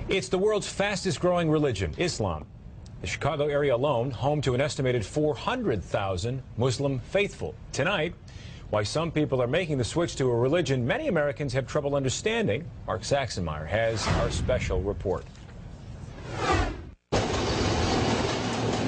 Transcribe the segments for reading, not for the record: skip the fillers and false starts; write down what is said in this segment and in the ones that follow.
It's the world's fastest growing religion, Islam. The Chicago area alone, home to an estimated 400,000 Muslim faithful. Tonight, why some people are making the switch to a religion many Americans have trouble understanding. Mark Saxenmeyer has our special report.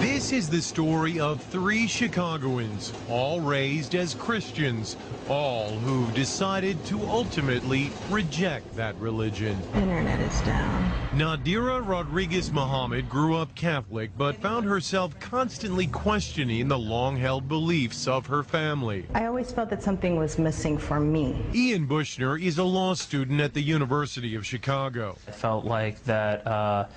This is the story of 3 Chicagoans, all raised as Christians, all who've decided to ultimately reject that religion. Internet is down. Nadira Rodriguez Muhammad grew up Catholic, but found herself constantly questioning the long-held beliefs of her family. I always felt that something was missing for me. Ian Bushner is a law student at the University of Chicago. I felt like that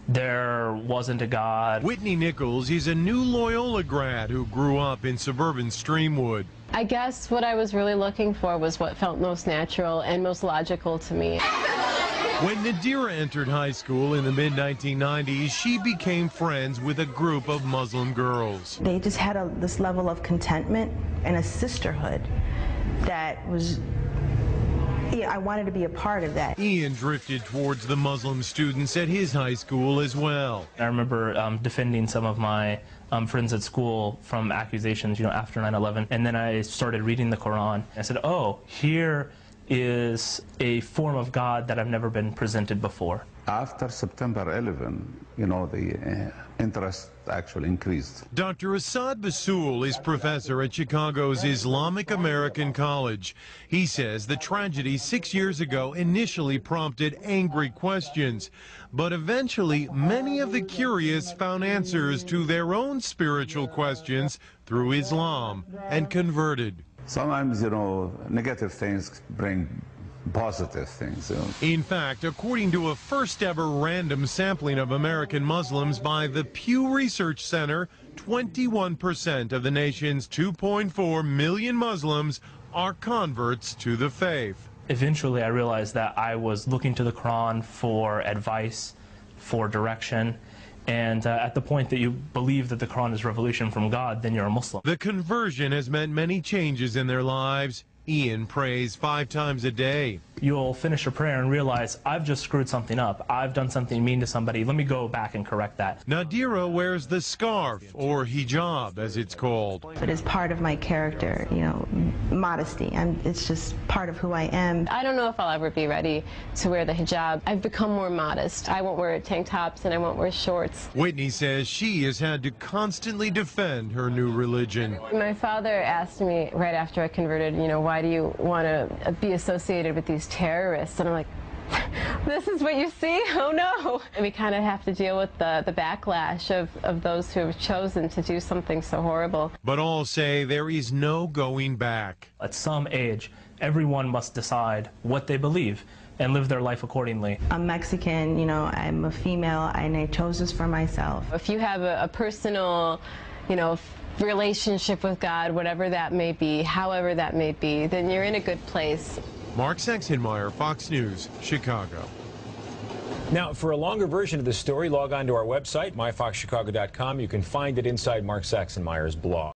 there wasn't a God. Whitney Nichols is a new Loyola grad who grew up in suburban Streamwood. I guess what I was really looking for was what felt most natural and most logical to me. When Nadira entered high school in the mid-1990s, she became friends with a group of Muslim girls. They just had this level of contentment and a sisterhood that was, I wanted to be a part of that. Ian drifted towards the Muslim students at his high school as well. I remember defending some of my friends at school from accusations, after 9/11. And then I started reading the Quran. I said, oh, here is a form of God that I've never been presented before. After September 11, the interest actually increased. Dr. Assad Basul is professor at Chicago's Islamic American College. He says the tragedy 6 years ago initially prompted angry questions, but eventually many of the curious found answers to their own spiritual questions through Islam and converted. Sometimes, negative things bring positive things. In fact, according to a first-ever random sampling of American Muslims by the Pew Research Center, 21% of the nation's 2.4 million Muslims are converts to the faith. Eventually, I realized that I was looking to the Quran for advice, for direction. And at the point that you believe that the Quran is revelation from God, then you're a Muslim. The conversion has meant many changes in their lives. Ian prays 5 times a day. You'll finish a prayer and realize, I've just screwed something up. I've done something mean to somebody. Let me go back and correct that. Nadira wears the scarf, or hijab as it's called. But it's part of my character, modesty. It's just part of who I am. I don't know if I'll ever be ready to wear the hijab. I've become more modest. I won't wear tank tops and I won't wear shorts. Whitney says she has had to constantly defend her new religion. My father asked me right after I converted, why do you want to be associated with these terrorists? And I'm like, this is what you see? Oh no. And we kind of have to deal with the backlash of those who have chosen to do something so horrible. But all say there is no going back. At some age, everyone must decide what they believe and live their life accordingly. I'm Mexican, I'm a female, and I chose this for myself. If you have a personal, relationship with God, whatever that may be, however that may be, then you're in a good place. Mark Saxenmeyer, Fox News, Chicago. Now, for a longer version of this story, log on to our website, myfoxchicago.com. You can find it inside Mark Saxenmeyer's blog.